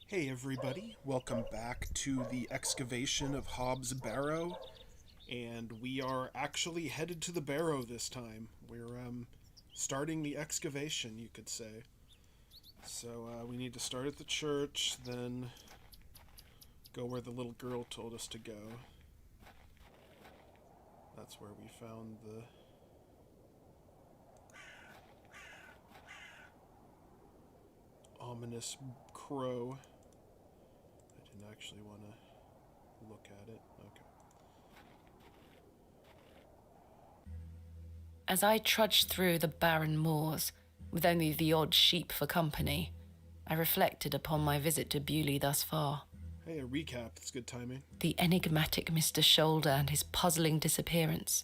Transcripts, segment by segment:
Hey everybody, welcome back to the excavation of Hobbs Barrow, and we are actually headed to the Barrow this time. We're starting the excavation, you could say. So we need to start at the church, then go where the little girl told us to go. That's where we found the ominous crow. I didn't actually want to look at it. Okay. As I trudged through the barren moors, with only the odd sheep for company, I reflected upon my visit to Bewley thus far. Hey, a recap. That's good timing. The enigmatic Mr. Shoulder and his puzzling disappearance.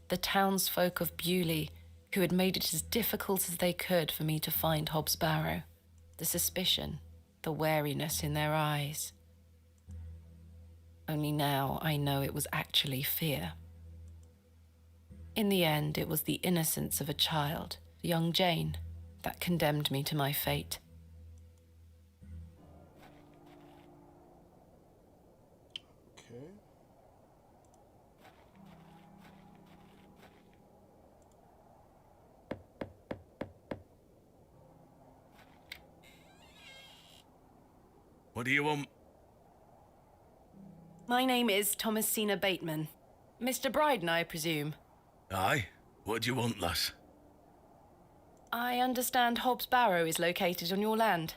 The townsfolk of Bewley, who had made it as difficult as they could for me to find Hobbs Barrow. The suspicion, the wariness in their eyes. Only now I know it was actually fear. In the end, it was the innocence of a child, young Jane, that condemned me to my fate. Okay. What do you want? My name is Thomasina Bateman. Mr. Bryden, I presume. Aye? What do you want, lass? I understand Hobbs Barrow is located on your land.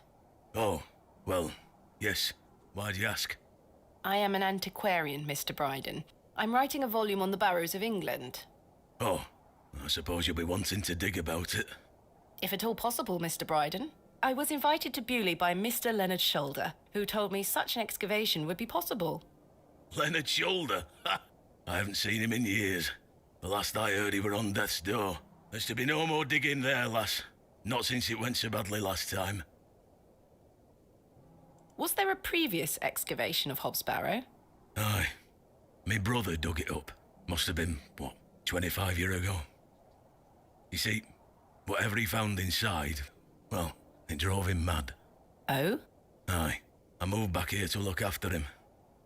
Oh, well, yes. Why'd you ask? I am an antiquarian, Mr. Bryden. I'm writing a volume on the barrows of England. Oh, I suppose you'll be wanting to dig about it. If at all possible, Mr. Bryden. I was invited to Bewley by Mr. Leonard Shoulder, who told me such an excavation would be possible. Leonard Shoulder? Ha! I haven't seen him in years. The last I heard he were on death's door. There's to be no more digging there, lass. Not since it went so badly last time. Was there a previous excavation of Hobbs Barrow? Aye. Me brother dug it up. Must have been, 25 years ago. You see, whatever he found inside, well, it drove him mad. Oh? Aye. I moved back here to look after him.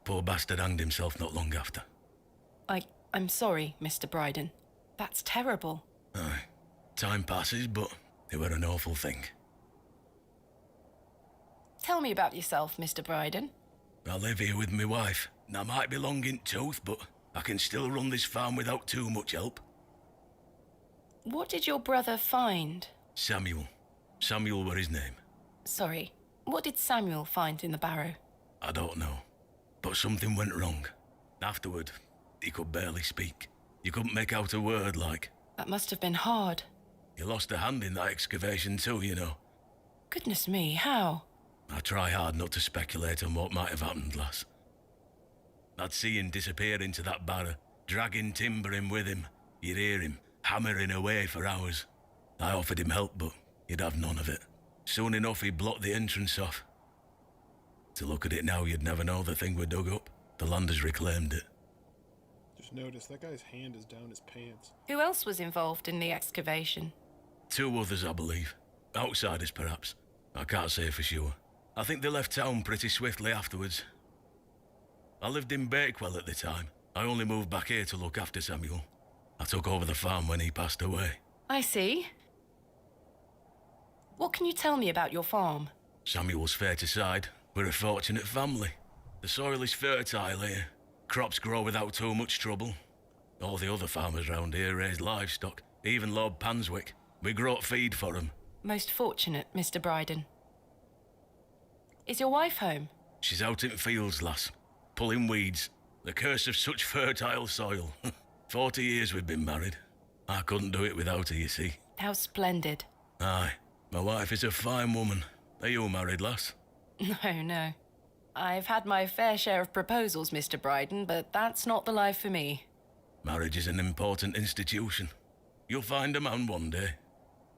Poor bastard hanged himself not long after. I'm sorry, Mr. Bryden. That's terrible. Aye. Time passes, but it were an awful thing. Tell me about yourself, Mr. Bryden. I live here with my wife. I might be long in tooth, but I can still run this farm without too much help. What did your brother find? Samuel. Samuel were his name. Sorry, what did Samuel find in the barrow? I don't know. But something went wrong. Afterward, he could barely speak. You couldn't make out a word, like. That must have been hard. He lost a hand in that excavation too, you know. Goodness me, how? I try hard not to speculate on what might have happened, lass. I'd see him disappear into that barrow, dragging timber in with him. You'd hear him hammering away for hours. I offered him help, but he'd have none of it. Soon enough, he blocked the entrance off. To look at it now, you'd never know the thing were dug up. The land has reclaimed it. Just noticed that guy's hand is down his pants. Who else was involved in the excavation? 2 others, I believe. Outsiders, perhaps. I can't say for sure. I think they left town pretty swiftly afterwards. I lived in Bakewell at the time. I only moved back here to look after Samuel. I took over the farm when he passed away. I see. What can you tell me about your farm? Samuel's fair aside, we're a fortunate family. The soil is fertile here. Crops grow without too much trouble. All the other farmers round here raise livestock. Even Lord Panswick. We grow feed for him. Most fortunate, Mr. Bryden. Is your wife home? She's out in fields, lass. Pulling weeds. The curse of such fertile soil. 40 years we've been married. I couldn't do it without her, you see. How splendid. Aye. My wife is a fine woman. Are you married, lass? No. I've had my fair share of proposals, Mr. Bryden, but that's not the life for me. Marriage is an important institution. You'll find a man one day.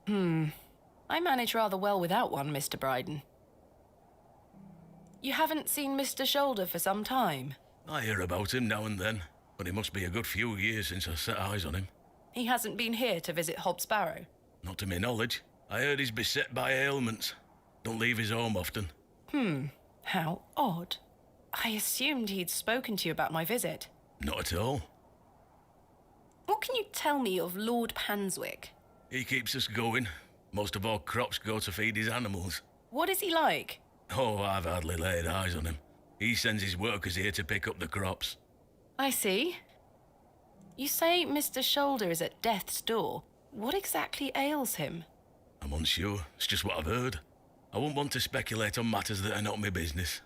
I manage rather well without one, Mr. Bryden. You haven't seen Mr. Shoulder for some time? I hear about him now and then, but it must be a good few years since I set eyes on him. He hasn't been here to visit Hobbs Barrow? Not to my knowledge. I heard he's beset by ailments. Don't leave his home often. How odd. I assumed he'd spoken to you about my visit. Not at all. What can you tell me of Lord Panswick? He keeps us going. Most of our crops go to feed his animals. What is he like? Oh, I've hardly laid eyes on him. He sends his workers here to pick up the crops. I see. You say Mr. Shoulder is at death's door. What exactly ails him? I'm unsure. It's just what I've heard. I wouldn't want to speculate on matters that are not my business.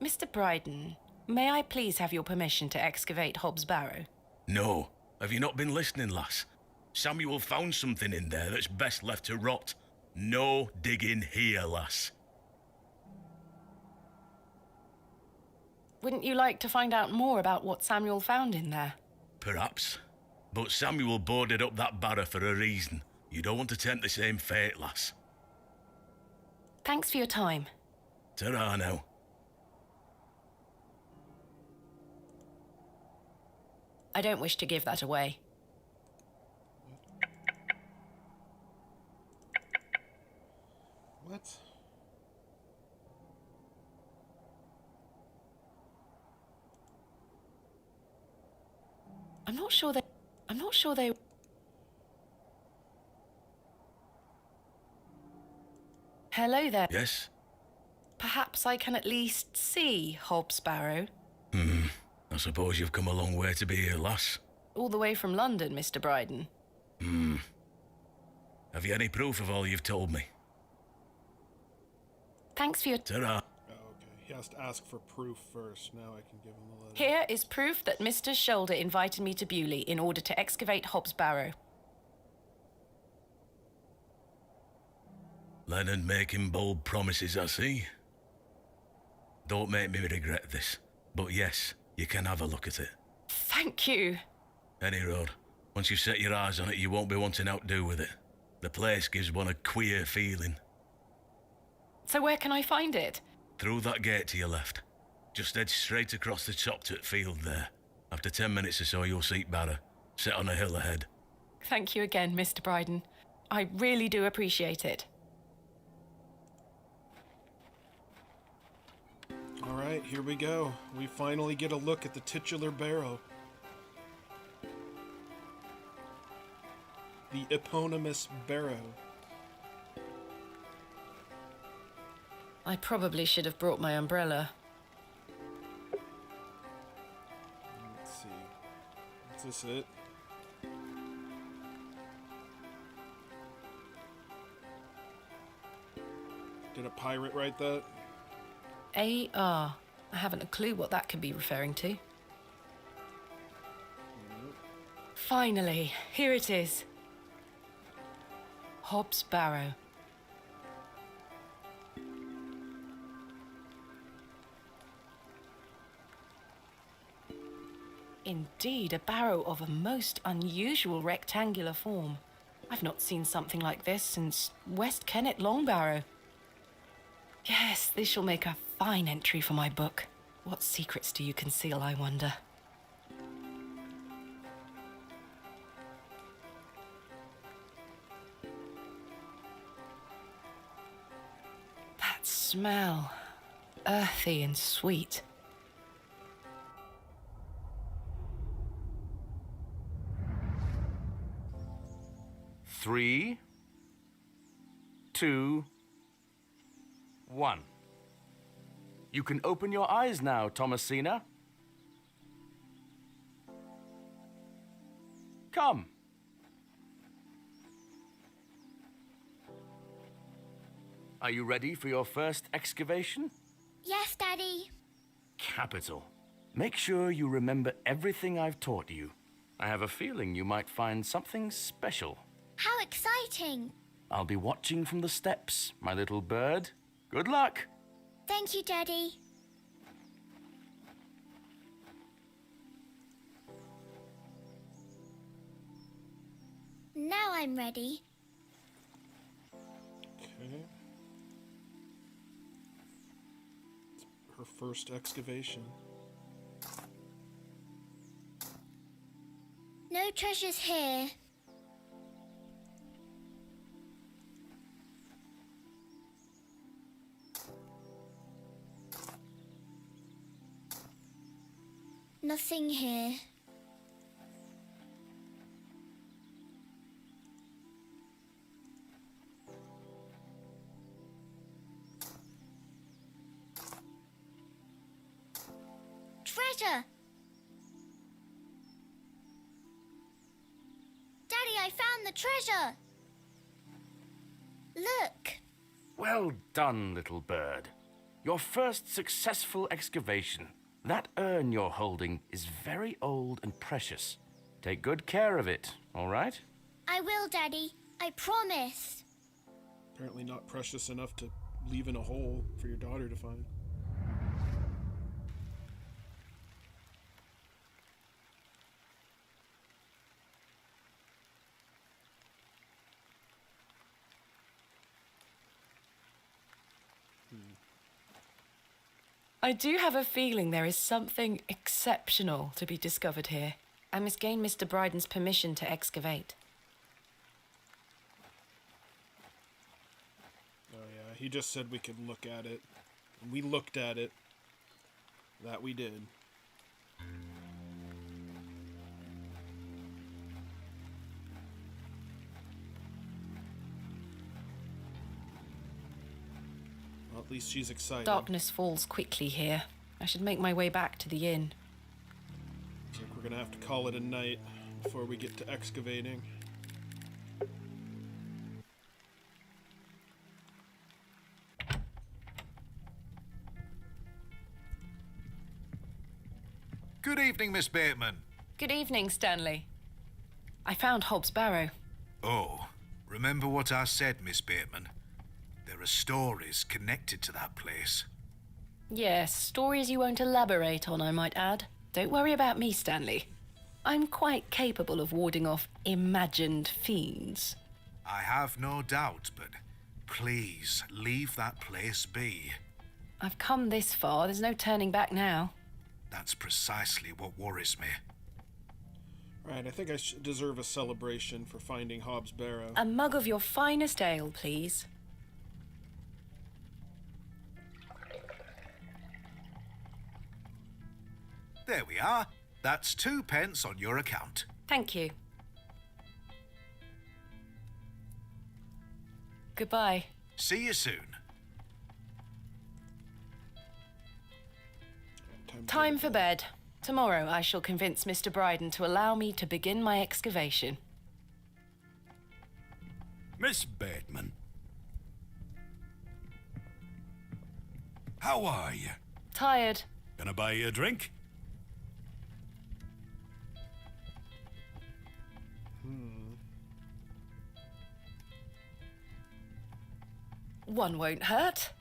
Mr. Bryden, may I please have your permission to excavate Hobbs Barrow? No. Have you not been listening, lass? Samuel found something in there that's best left to rot. No digging here, lass. Wouldn't you like to find out more about what Samuel found in there? Perhaps. But Samuel boarded up that barrow for a reason. You don't want to tempt the same fate, lass. Thanks for your time. Ta-ra now. I don't wish to give that away. What? I'm not sure they... Hello there. Yes? Perhaps I can at least see Hobbs Barrow. I suppose you've come a long way to be here, lass. All the way from London, Mr. Bryden. Have you any proof of all you've told me? Thanks for your... Ta-ra. Oh, okay. He has to ask for proof first. Now I can give him the letter. Here is proof that Mr. Shoulder invited me to Bewley in order to excavate Hobbs Barrow. Leonard making bold promises, I see. Don't make me regret this. But yes, you can have a look at it. Thank you. Any road. Once you've set your eyes on it, you won't be wanting to outdo with it. The place gives one a queer feeling. So where can I find it? Through that gate to your left. Just head straight across the top to the field there. After 10 minutes or so, you'll see Barrow, set on a hill ahead. Thank you again, Mr. Bryden. I really do appreciate it. All right, here we go. We finally get a look at the titular barrow. The eponymous barrow. I probably should have brought my umbrella. Let's see. Is this it? Did a pirate write that? AR. I haven't a clue what that could be referring to. Finally, here it is. Hobbs Barrow. Indeed, a barrow of a most unusual rectangular form. I've not seen something like this since West Kennet Long Barrow. Yes, this shall make a fine entry for my book. What secrets do you conceal, I wonder? That smell. Earthy and sweet. Three, 2, 1. You can open your eyes now, Thomasina. Come. Are you ready for your first excavation? Yes, Daddy. Capital. Make sure you remember everything I've taught you. I have a feeling you might find something special. How exciting. I'll be watching from the steps, my little bird. Good luck. Thank you, Daddy. Now I'm ready. Okay. It's her first excavation. No treasures here. Nothing here. Treasure! Daddy, I found the treasure! Look! Well done, little bird. Your first successful excavation. That urn you're holding is very old and precious. Take good care of it, all right? I will, Daddy. I promise. Apparently not precious enough to leave in a hole for your daughter to find. I do have a feeling there is something exceptional to be discovered here. I must gain Mr. Bryden's permission to excavate. Oh yeah, he just said we could look at it. And we looked at it. That we did. Well, at least she's excited. Darkness falls quickly here. I should make my way back to the inn. Looks like we're gonna have to call it a night before we get to excavating. Good evening, Miss Bateman. Good evening, Stanley. I found Hobbs Barrow. Oh, remember what I said, Miss Bateman? There are stories connected to that place. Yes, stories you won't elaborate on, I might add. Don't worry about me, Stanley. I'm quite capable of warding off imagined fiends. I have no doubt, but please leave that place be. I've come this far, there's no turning back now. That's precisely what worries me. Right, I think I deserve a celebration for finding Hobbs Barrow. A mug of your finest ale, please. There we are. That's 2 pence on your account. Thank you. Goodbye. See you soon. Time for bed. Tomorrow I shall convince Mr. Bryden to allow me to begin my excavation. Miss Bateman. How are you? Tired. Gonna buy you a drink? One won't hurt.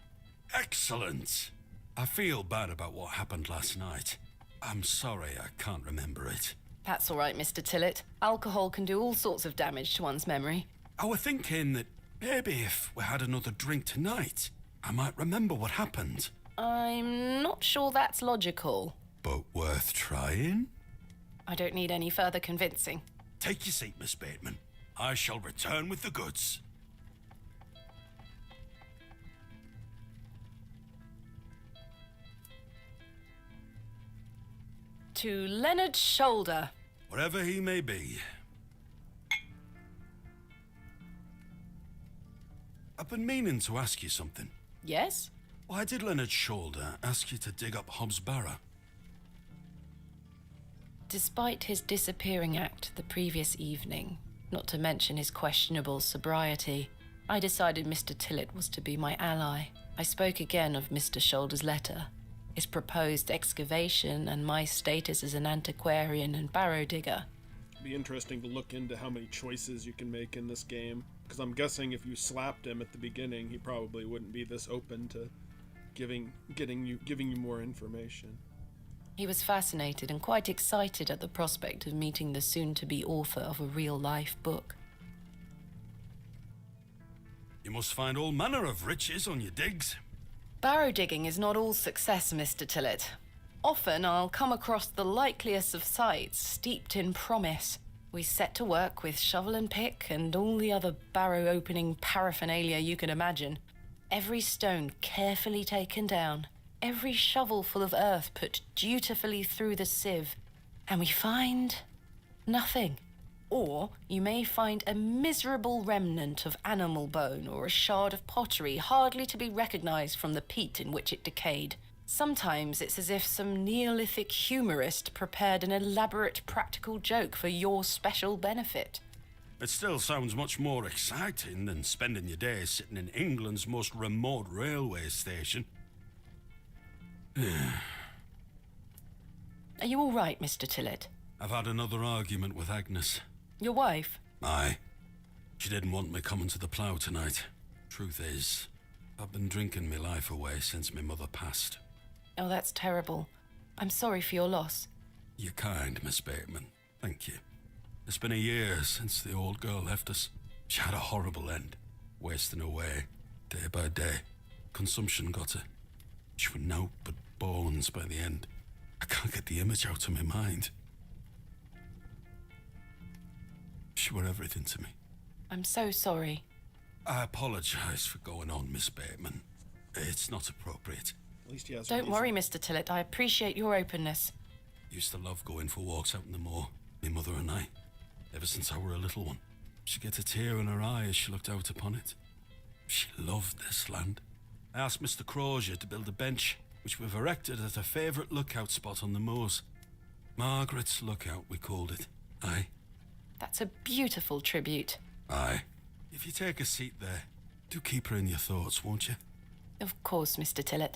Excellent. I feel bad about what happened last night. I'm sorry I can't remember it. That's all right, Mr. Tillett. Alcohol can do all sorts of damage to one's memory. I was thinking that maybe if we had another drink tonight, I might remember what happened. I'm not sure that's logical. But worth trying? I don't need any further convincing. Take your seat, Miss Bateman. I shall return with the goods. To Leonard Shoulder. Wherever he may be. I've been meaning to ask you something. Yes? Why did Leonard Shoulder ask you to dig up Hobbs Barrow? Despite his disappearing act the previous evening, not to mention his questionable sobriety, I decided Mr. Tillett was to be my ally. I spoke again of Mr. Shoulder's letter, his proposed excavation, and my status as an antiquarian and barrow digger. It'd be interesting to look into how many choices you can make in this game, because I'm guessing if you slapped him at the beginning, he probably wouldn't be this open to giving you more information. He was fascinated and quite excited at the prospect of meeting the soon-to-be author of a real-life book. You must find all manner of riches on your digs. Barrow digging is not all success, Mr. Tillett. Often I'll come across the likeliest of sites steeped in promise. We set to work with shovel and pick and all the other barrow-opening paraphernalia you can imagine. Every stone carefully taken down, every shovelful of earth put dutifully through the sieve, and we find nothing. Or you may find a miserable remnant of animal bone or a shard of pottery hardly to be recognized from the peat in which it decayed. Sometimes it's as if some Neolithic humorist prepared an elaborate practical joke for your special benefit. It still sounds much more exciting than spending your days sitting in England's most remote railway station. Are you all right, Mr. Tillett? I've had another argument with Agnes. Your wife? Aye. She didn't want me coming to the plough tonight. Truth is, I've been drinking my life away since my mother passed. Oh, that's terrible. I'm sorry for your loss. You're kind, Miss Bateman. Thank you. It's been a year since the old girl left us. She had a horrible end, wasting away, day by day. Consumption got her. She was naught but bones by the end. I can't get the image out of my mind. She were everything to me. I'm so sorry. I apologise for going on, Miss Bateman. It's not appropriate. At least he has a Don't reason. worry, Mr. Tillett. I appreciate your openness. Used to love going for walks out in the moor, my mother and I, ever since I were a little one. She'd get a tear in her eye as she looked out upon it. She loved this land. I asked Mr. Crozier to build a bench, which we've erected at her favourite lookout spot on the moors. Margaret's Lookout, we called it. Aye. That's a beautiful tribute. Aye. If you take a seat there, do keep her in your thoughts, won't you? Of course, Mr. Tillett.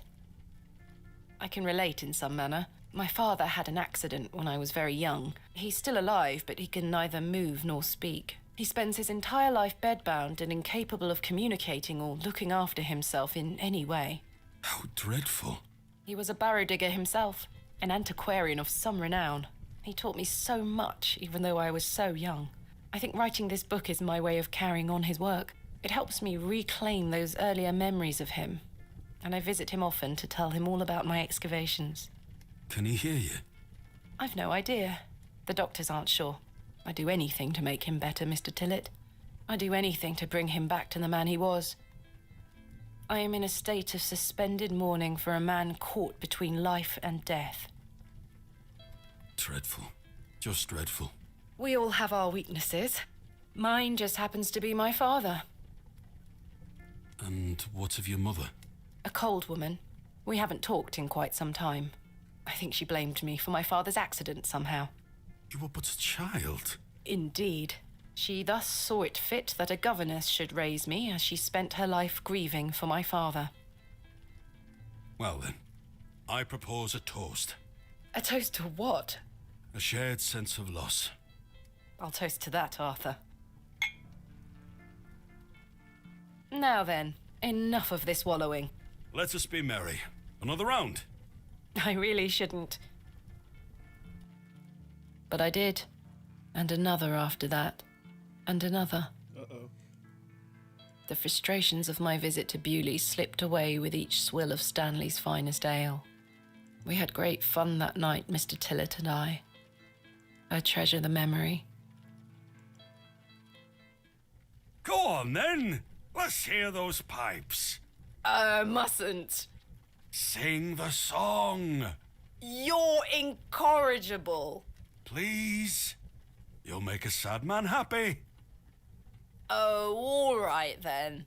I can relate in some manner. My father had an accident when I was very young. He's still alive, but he can neither move nor speak. He spends his entire life bedbound and incapable of communicating or looking after himself in any way. How dreadful. He was a barrow digger himself, an antiquarian of some renown. He taught me so much, even though I was so young. I think writing this book is my way of carrying on his work. It helps me reclaim those earlier memories of him, and I visit him often to tell him all about my excavations. Can he hear you? I've no idea. The doctors aren't sure. I'd do anything to make him better, Mr. Tillett. I'd do anything to bring him back to the man he was. I am in a state of suspended mourning for a man caught between life and death. Dreadful. Just dreadful. We all have our weaknesses. Mine just happens to be my father. And what of your mother? A cold woman. We haven't talked in quite some time. I think she blamed me for my father's accident somehow. You were but a child. Indeed. She thus saw it fit that a governess should raise me as she spent her life grieving for my father. Well then, I propose a toast. A toast to what? A shared sense of loss. I'll toast to that, Arthur. Now then, enough of this wallowing. Let us be merry. Another round. I really shouldn't. But I did. And another after that. And another. Uh-oh. The frustrations of my visit to Bewley slipped away with each swill of Stanley's finest ale. We had great fun that night, Mr. Tillett and I. I treasure the memory. Go on then. Let's hear those pipes. Mustn't. Sing the song. You're incorrigible. Please. You'll make a sad man happy. Oh, all right then.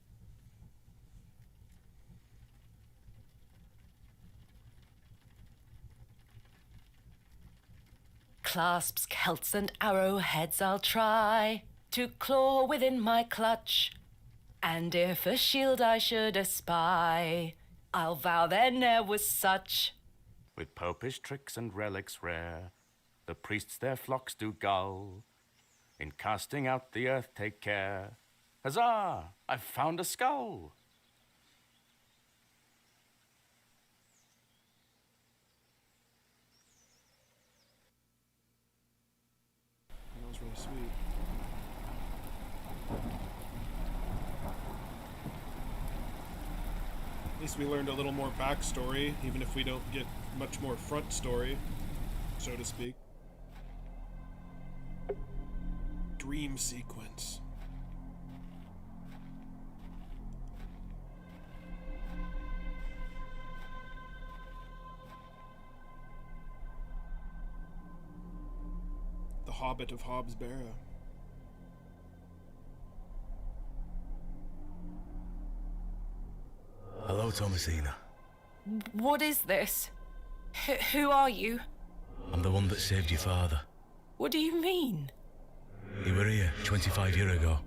Clasps, celts, and arrowheads I'll try to claw within my clutch. And if a shield I should espy, I'll vow there ne'er was such. With popish tricks and relics rare, the priests their flocks do gull. In casting out the earth take care. Huzzah! I've found a skull. That was really sweet. At least we learned a little more backstory, even if we don't get much more front story, so to speak. Dream sequence. hobbit of Hobbs Barrow. Hello, Thomasina. What is this? Who are you? I'm the one that saved your father. What do you mean? You were here 25 years ago.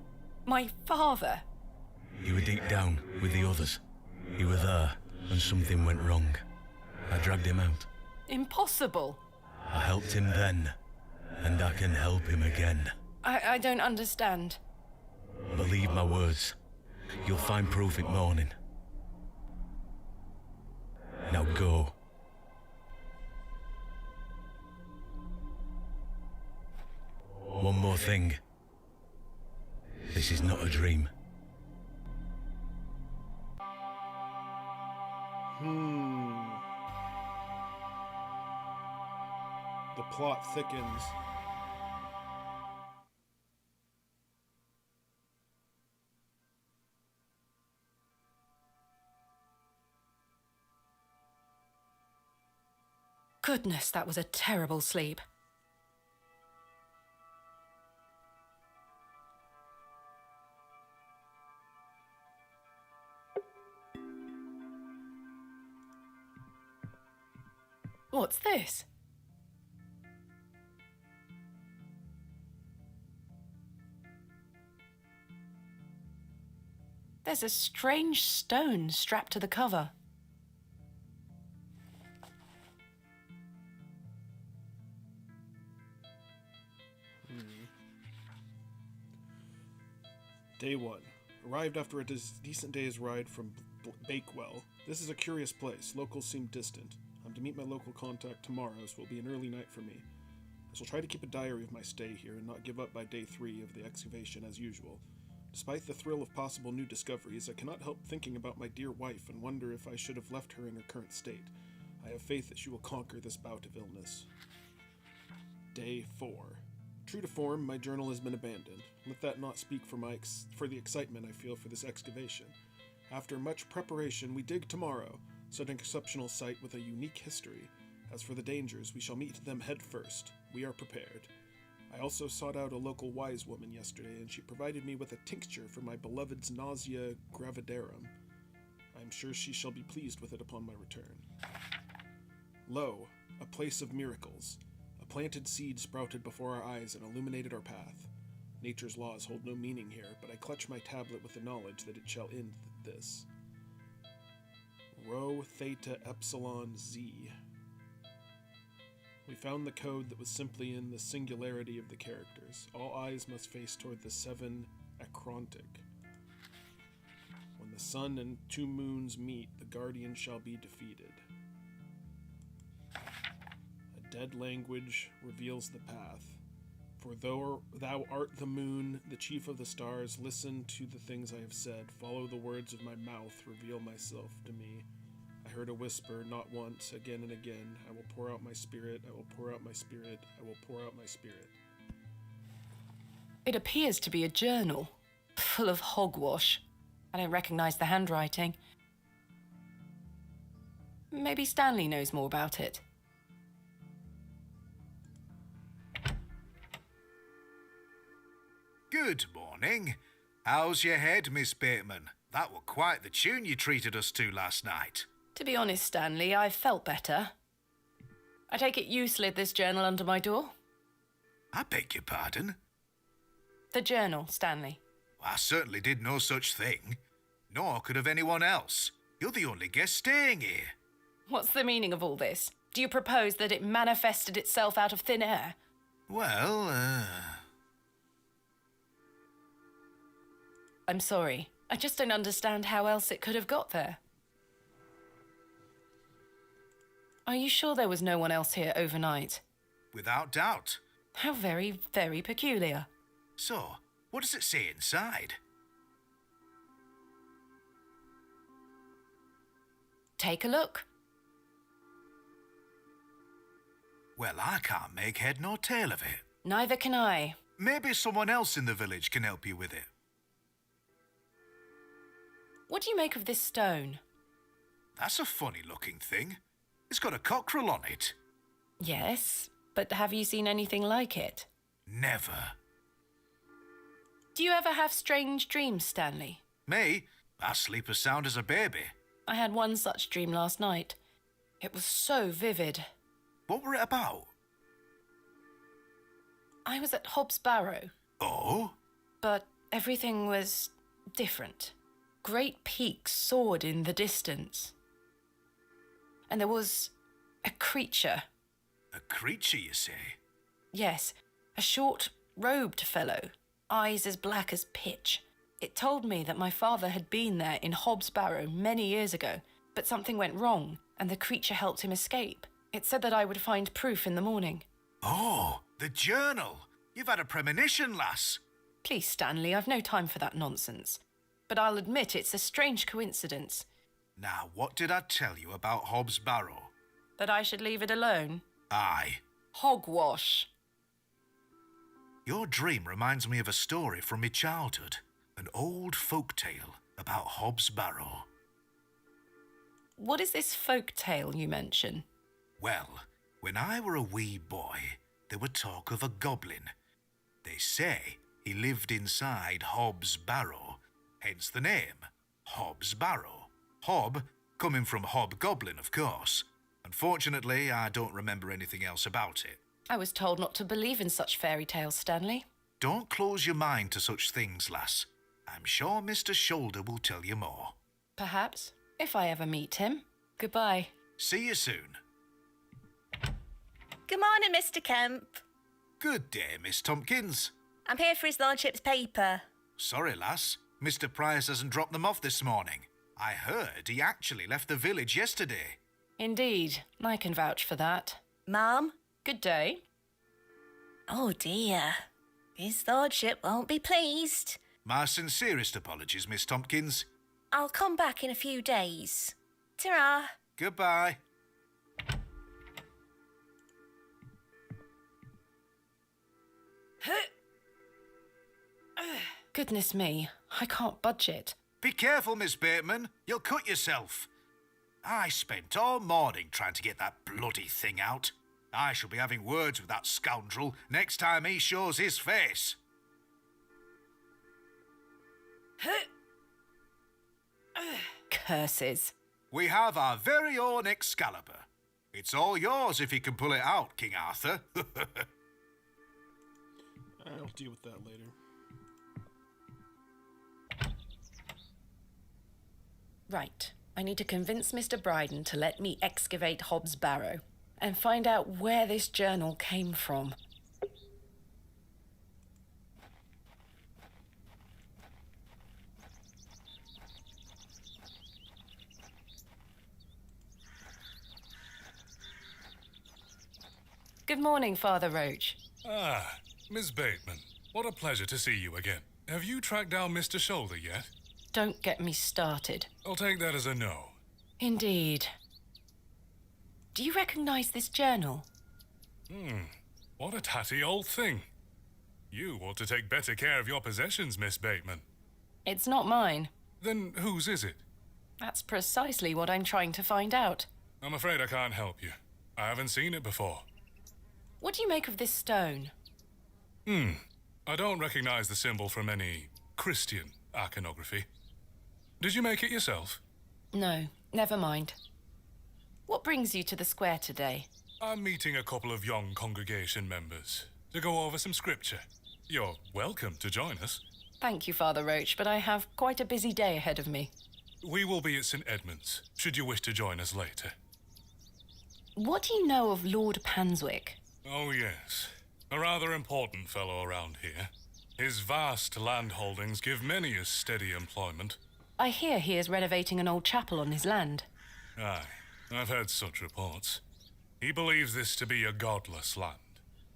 My father? You were deep down with the others. You were there, and something went wrong. I dragged him out. Impossible. I helped him then, and I can help him again. I don't understand. Believe my words. You'll find proof in morning. Now go. One more thing. This is not a dream. The plot thickens. Goodness, that was a terrible sleep. What's this? There's a strange stone strapped to the cover. Day 1. Arrived after a decent day's ride from Bakewell. This is a curious place. Locals seem distant. I'm to meet my local contact tomorrow, so it'll be an early night for me. I shall try to keep a diary of my stay here and not give up by day 3 of the excavation as usual. Despite the thrill of possible new discoveries, I cannot help thinking about my dear wife and wonder if I should have left her in her current state. I have faith that she will conquer this bout of illness. Day 4. True to form, my journal has been abandoned. Let that not speak for the excitement I feel for this excavation. After much preparation, we dig tomorrow, such an exceptional site with a unique history. As for the dangers, we shall meet them head first. We are prepared. I also sought out a local wise woman yesterday, and she provided me with a tincture for my beloved's nausea gravidarum. I am sure she shall be pleased with it upon my return. Lo, a place of miracles. A planted seed sprouted before our eyes and illuminated our path. Nature's laws hold no meaning here, but I clutch my tablet with the knowledge that it shall end this. Rho Theta Epsilon Z. We found the code that was simply in the singularity of the characters. All eyes must face toward the 7 Acrontic. When the sun and 2 moons meet, the guardian shall be defeated. A dead language reveals the path. For though thou art the moon, the chief of the stars, listen to the things I have said. Follow the words of my mouth, reveal myself to me. I heard a whisper, not once, again and again. I will pour out my spirit, I will pour out my spirit, I will pour out my spirit. It appears to be a journal, full of hogwash. I don't recognize the handwriting. Maybe Stanley knows more about it. Good morning. How's your head, Miss Bateman? That were quite the tune you treated us to last night. To be honest, Stanley, I felt better. I take it you slid this journal under my door? I beg your pardon? The journal, Stanley. I certainly did no such thing. Nor could have anyone else. You're the only guest staying here. What's the meaning of all this? Do you propose that it manifested itself out of thin air? Well, I'm sorry. I just don't understand how else it could have got there. Are you sure there was no one else here overnight? without doubt. How very, very peculiar. So, what does it say inside? Take a look. Well, I can't make head nor tail of it. Neither can I. Maybe someone else in the village can help you with it. What do you make of this stone? That's a funny-looking thing. It's got a cockerel on it. Yes, but have you seen anything like it? Never. Do you ever have strange dreams, Stanley? Me? I sleep as sound as a baby. I had one such dream last night. It was so vivid. What were it about? I was at Hobbs Barrow, Oh? but everything was different. Great peaks soared in the distance. And there was a creature. A creature, you say? Yes, a short, robed fellow, eyes as black as pitch. It told me that my father had been there in Hobbs Barrow many years ago, but something went wrong, and the creature helped him escape. It said that I would find proof in the morning. Oh, the journal. You've had a premonition, lass. Please, Stanley, I've no time for that nonsense. But I'll admit it's a strange coincidence. Now, what did I tell you about Hobbs Barrow? That I should leave it alone? Aye. Hogwash. Your dream reminds me of a story from my childhood. An old folk tale about Hobbs Barrow. What is this folk tale you mention? Well, when I were a wee boy, there were talk of a goblin. They say he lived inside Hobbs Barrow, hence the name, Hobbs Barrow. Hob, coming from hobgoblin, of course. Unfortunately, I don't remember anything else about it. I was told not to believe in such fairy tales, Stanley. Don't close your mind to such things, lass. I'm sure Mr. Shoulder will tell you more. Perhaps, if I ever meet him. Goodbye. See you soon. Good morning, Mr. Kemp. Good day, Miss Tompkins. I'm here for his lordship's paper. Sorry, lass. Mr. Price hasn't dropped them off this morning. I heard he actually left the village yesterday. Indeed, I can vouch for that. Ma'am? Good day. Oh dear. His lordship won't be pleased. My sincerest apologies, Miss Tompkins. I'll come back in a few days. Ta-ra. Goodbye. Goodness me, I can't budge it. Be careful, Miss Bateman. You'll cut yourself. I spent all morning trying to get that bloody thing out. I shall be having words with that scoundrel next time he shows his face. Curses. We have our very own Excalibur. It's all yours if you can pull it out, King Arthur. I'll deal with that later. Right. I need to convince Mr. Bryden to let me excavate Hobbs Barrow and find out where this journal came from. Good morning, Father Roach. Ah, Miss Bateman. What a pleasure to see you again. Have you tracked down Mr. Shoulder yet? Don't get me started. I'll take that as a no. Indeed. Do you recognize this journal? What a tatty old thing. You ought to take better care of your possessions, Miss Bateman. It's not mine. Then whose is it? That's precisely what I'm trying to find out. I'm afraid I can't help you. I haven't seen it before. What do you make of this stone? I don't recognize the symbol from any Christian iconography. Did you make it yourself? No, never mind. What brings you to the square today? I'm meeting a couple of young congregation members to go over some scripture. You're welcome to join us. Thank you, Father Roach, but I have quite a busy day ahead of me. We will be at St. Edmund's, should you wish to join us later. What do you know of Lord Panswick? Oh, yes. A rather important fellow around here. His vast land holdings give many a steady employment. I hear he is renovating an old chapel on his land. Aye, I've heard such reports. He believes this to be a godless land,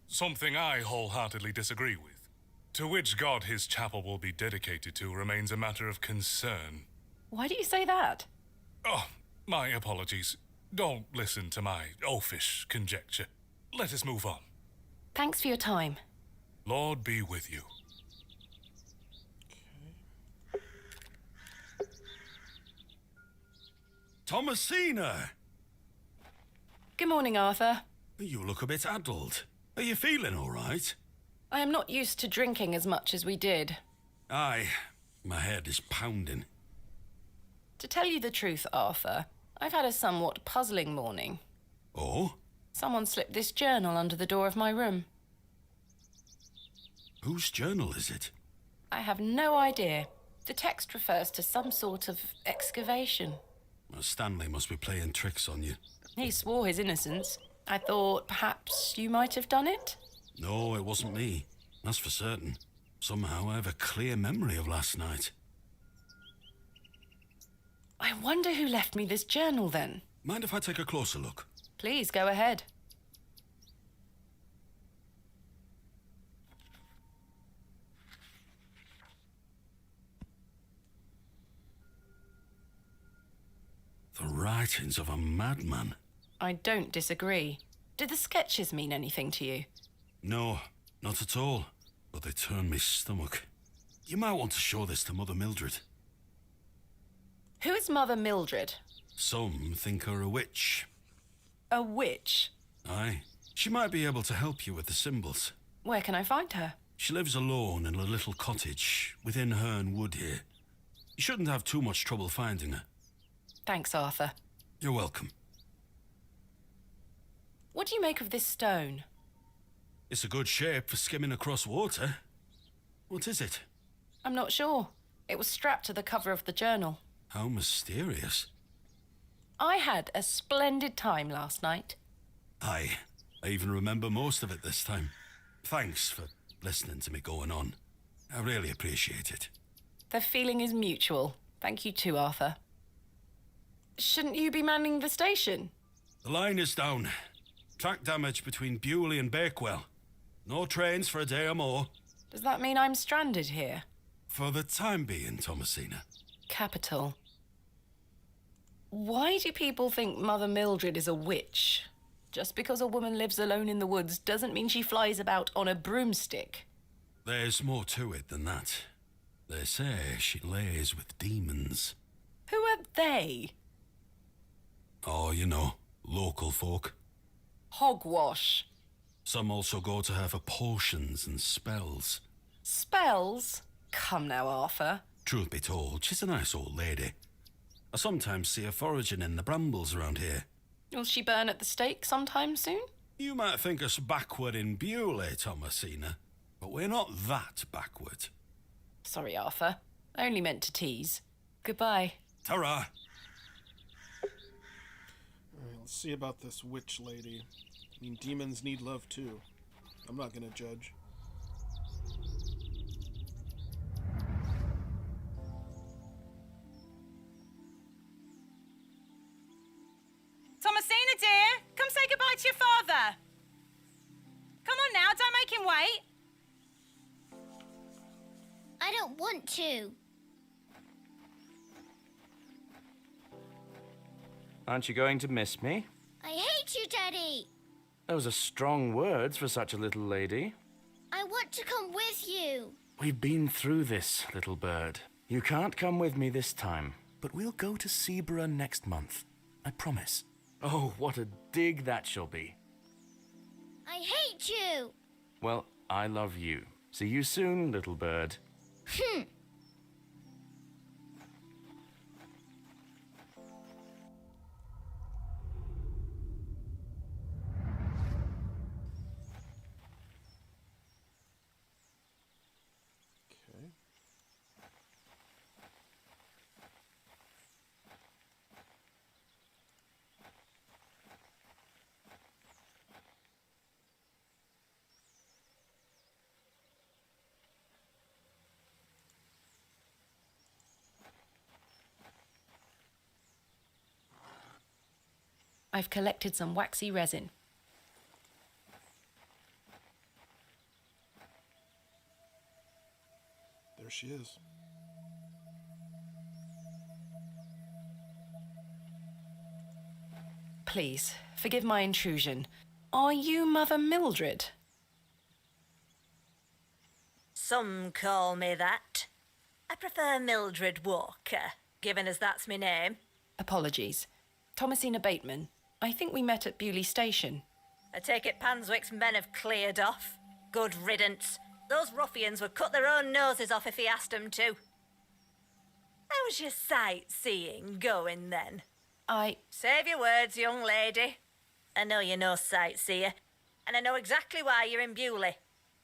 something I wholeheartedly disagree with. To which god his chapel will be dedicated to remains a matter of concern. Why do you say that? Oh, my apologies. Don't listen to my oafish conjecture. Let us move on. Thanks for your time. Lord be with you. Thomasina! Good morning, Arthur. You look a bit addled. Are you feeling all right? I am not used to drinking as much as we did. Aye, my head is pounding. To tell you the truth, Arthur, I've had a somewhat puzzling morning. Oh? Someone slipped this journal under the door of my room. Whose journal is it? I have no idea. The text refers to some sort of excavation. Well, Stanley must be playing tricks on you. He swore his innocence. I thought perhaps you might have done it? No, it wasn't me. That's for certain. Somehow I have a clear memory of last night. I wonder who left me this journal then. Mind if I take a closer look? Please go ahead. The writings of a madman. I don't disagree. Did the sketches mean anything to you? No, not at all. But they turn me stomach. You might want to show this to Mother Mildred. Who is Mother Mildred? Some think her a witch. A witch? Aye. She might be able to help you with the symbols. Where can I find her? She lives alone in a little cottage within Herne Wood here. You shouldn't have too much trouble finding her. Thanks, Arthur. You're welcome. What do you make of this stone? It's a good shape for skimming across water. What is it? I'm not sure. It was strapped to the cover of the journal. How mysterious. I had a splendid time last night. Aye, I even remember most of it this time. Thanks for listening to me going on. I really appreciate it. The feeling is mutual. Thank you too, Arthur. Shouldn't you be manning the station? The line is down. Track damage between Bewley and Bakewell. No trains for a day or more. Does that mean I'm stranded here? For the time being, Thomasina. Capital. Why do people think Mother Mildred is a witch? Just because a woman lives alone in the woods doesn't mean she flies about on a broomstick. There's more to it than that. They say she lays with demons. Who are they? Oh, you know, local folk. Hogwash. Some also go to her for potions and spells. Spells? Come now, Arthur. Truth be told, she's a nice old lady. I sometimes see her foraging in the brambles around here. Will she burn at the stake sometime soon? You might think us backward in Bewley, Thomasina, but we're not that backward. Sorry, Arthur. I only meant to tease. Goodbye. Ta-ra! Alright, let's see about this witch lady. I mean, demons need love too. I'm not gonna judge. Thomasina, dear, come say goodbye to your father. Come on now, don't make him wait. I don't want to. Aren't you going to miss me? I hate you, Daddy. Those are strong words for such a little lady. I want to come with you. We've been through this, little bird. You can't come with me this time, but we'll go to Seaborough next month. I promise. Oh, what a dig that shall be. I hate you. Well, I love you. See you soon, little bird. Okay. I've collected some waxy resin. There she is. Please, forgive my intrusion. Are you Mother Mildred? Some call me that. I prefer Mildred Walker, given as that's my name. Apologies. Thomasina Bateman. I think we met at Bewley Station. I take it Panswick's men have cleared off. Good riddance. Those ruffians would cut their own noses off if he asked them to. How's your sightseeing going then? Save your words, young lady. I know you're no sightseer, and I know exactly why you're in Bewley.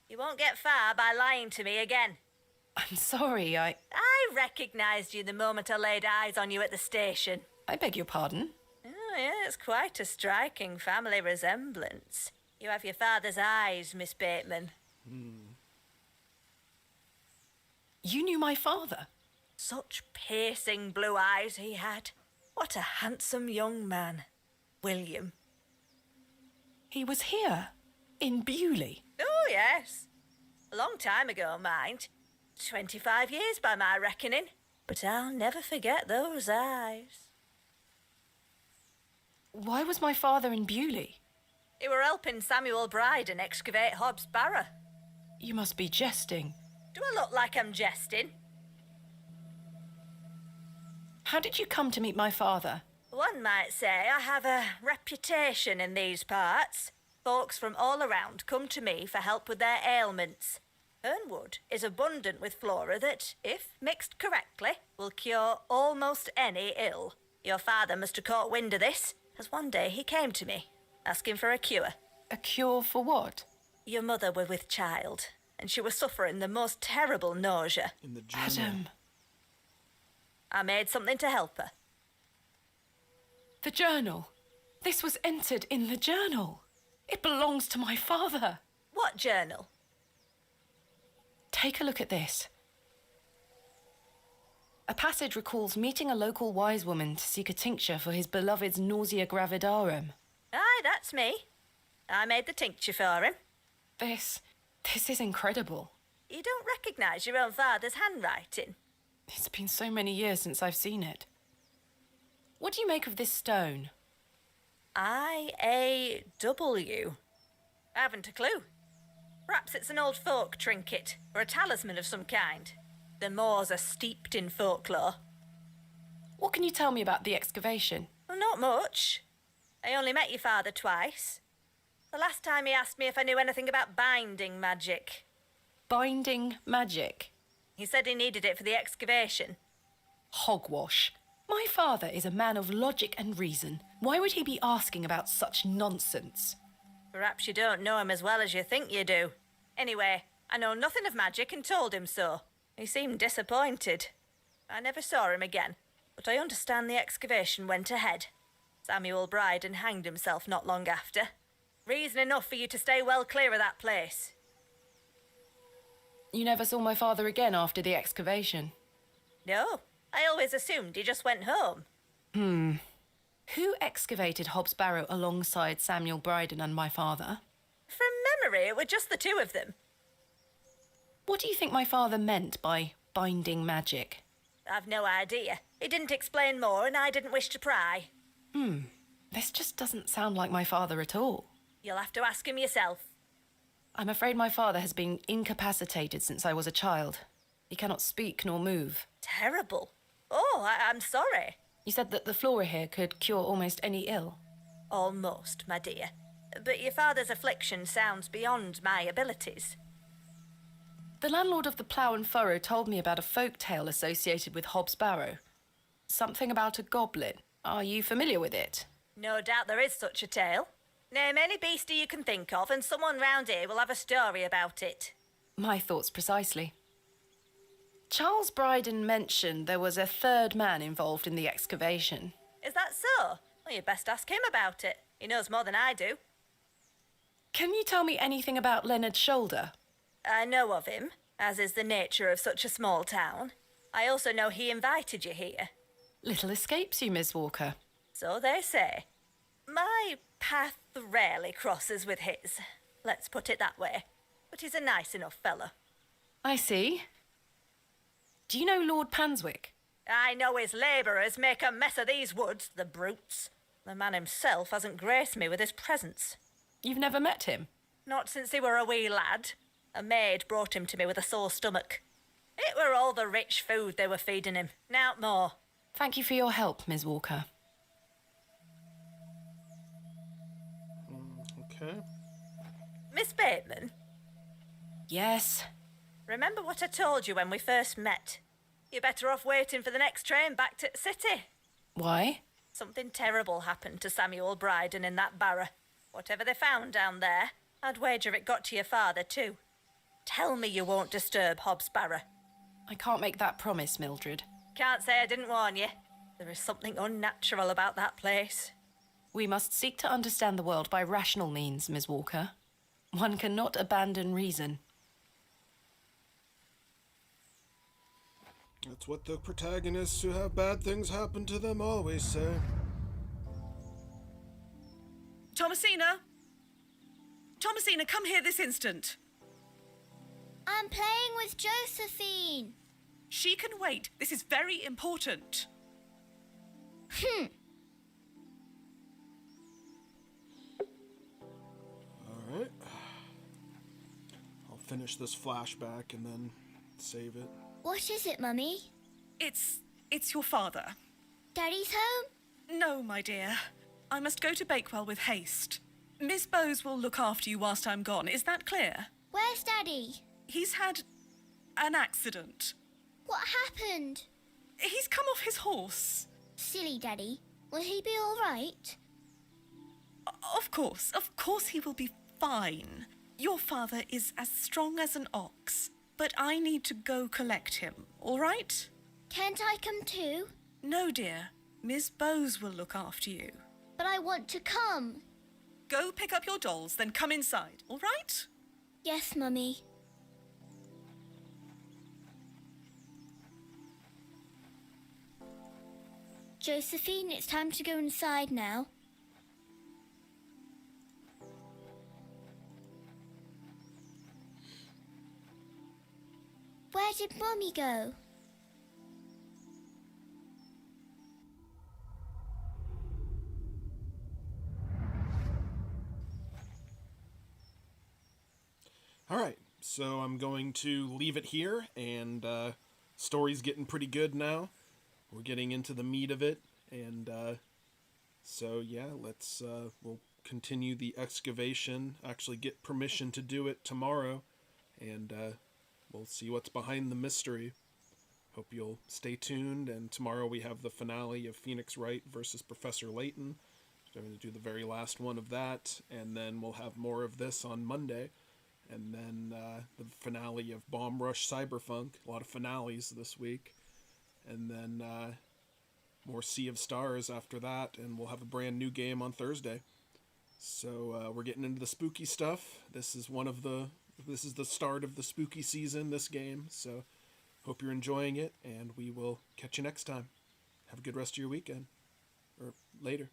You won't get far by lying to me again. I'm sorry, I recognised you the moment I laid eyes on you at the station. I beg your pardon? Oh, yeah, it's quite a striking family resemblance. You have your father's eyes, Miss Bateman. You knew my father? Such piercing blue eyes he had. What a handsome young man. William. He was here, in Bewley. Oh, yes. A long time ago, mind. 25 years by my reckoning. But I'll never forget those eyes. Why was my father in Bewley? He were helping Samuel Bryden excavate Hobbs Barrow. You must be jesting. Do I look like I'm jesting? How did you come to meet my father? One might say I have a reputation in these parts. Folks from all around come to me for help with their ailments. Hernwood is abundant with flora that, if mixed correctly, will cure almost any ill. Your father must have caught wind of this, as one day he came to me, asking for a cure. A cure for what? Your mother were with child, and she was suffering the most terrible nausea. In the journal. Adam. I made something to help her. The journal. This was entered in the journal. It belongs to my father. What journal? Take a look at this. A passage recalls meeting a local wise woman to seek a tincture for his beloved's nausea gravidarum. Aye, that's me. I made the tincture for him. This is incredible. You don't recognise your own father's handwriting? It's been so many years since I've seen it. What do you make of this stone? I-A-W. I haven't a clue. Perhaps it's an old folk trinket, or a talisman of some kind. The moors are steeped in folklore. What can you tell me about the excavation? Well, not much. I only met your father twice. The last time he asked me if I knew anything about binding magic. Binding magic? He said he needed it for the excavation. Hogwash. My father is a man of logic and reason. Why would he be asking about such nonsense? Perhaps you don't know him as well as you think you do. Anyway, I know nothing of magic and told him so. He seemed disappointed. I never saw him again, but I understand the excavation went ahead. Samuel Bryden hanged himself not long after. Reason enough for you to stay well clear of that place. You never saw my father again after the excavation? No, I always assumed he just went home. Who excavated Hobbs Barrow alongside Samuel Bryden and my father? From memory, it were just the two of them. What do you think my father meant by binding magic? I've no idea. He didn't explain more, and I didn't wish to pry. This just doesn't sound like my father at all. You'll have to ask him yourself. I'm afraid my father has been incapacitated since I was a child. He cannot speak nor move. Terrible. Oh, I'm sorry. You said that the flora here could cure almost any ill. Almost, my dear. But your father's affliction sounds beyond my abilities. The landlord of the Plough and Furrow told me about a folk tale associated with Hobbs Barrow. Something about a goblin. Are you familiar with it? No doubt there is such a tale. Name any beastie you can think of, and someone round here will have a story about it. My thoughts precisely. Charles Bryden mentioned there was a third man involved in the excavation. Is that so? Well, you'd best ask him about it. He knows more than I do. Can you tell me anything about Leonard Shoulder? I know of him, as is the nature of such a small town. I also know he invited you here. Little escapes you, Miss Walker. So they say. My path rarely crosses with his. Let's put it that way. But he's a nice enough fellow. I see. Do you know Lord Panswick? I know his labourers make a mess of these woods, the brutes. The man himself hasn't graced me with his presence. You've never met him? Not since he were a wee lad. A maid brought him to me with a sore stomach. It were all the rich food they were feeding him, nowt more. Thank you for your help, Miss Walker. Okay. Miss Bateman, Yes. Remember what I told you when we first met? You're better off waiting for the next train back to the city. Why? Something terrible happened to Samuel Bryden in that barrow. Whatever they found down there, I'd wager it got to your father too. Tell me you won't disturb Hobbs Barrow. I can't make that promise, Mildred. Can't say I didn't warn you. There is something unnatural about that place. We must seek to understand the world by rational means, Ms. Walker. One cannot abandon reason. That's what the protagonists who have bad things happen to them always say. Thomasina! Thomasina, come here this instant. I'm playing with Josephine. She can wait. This is very important. Alright. I'll finish this flashback and then save it. What is it, Mummy? It's your father. Daddy's home? No, my dear. I must go to Bakewell with haste. Miss Bowes will look after you whilst I'm gone. Is that clear? Where's Daddy? He's had an accident. What happened? He's come off his horse. Silly Daddy. Will he be all right? Of course he will be fine. Your father is as strong as an ox, but I need to go collect him, all right? Can't I come too? No, dear. Miss Bowes will look after you. But I want to come. Go pick up your dolls, then come inside, all right? Yes, Mummy. Josephine, it's time to go inside now. Where did Mummy go? Alright, so I'm going to leave it here, and story's getting pretty good now. We're getting into the meat of it, and so yeah, we'll continue the excavation, actually get permission to do it tomorrow, and we'll see what's behind the mystery. Hope you'll stay tuned, and tomorrow we have the finale of Phoenix Wright versus Professor Layton. So I'm going to do the very last one of that, and then we'll have more of this on Monday. And then the finale of Bomb Rush Cyberpunk. A lot of finales this week. And then more Sea of Stars after that. And we'll have a brand new game on Thursday. So we're getting into the spooky stuff. This is the start of the spooky season, this game. So hope you're enjoying it. And we will catch you next time. Have a good rest of your weekend. Or later.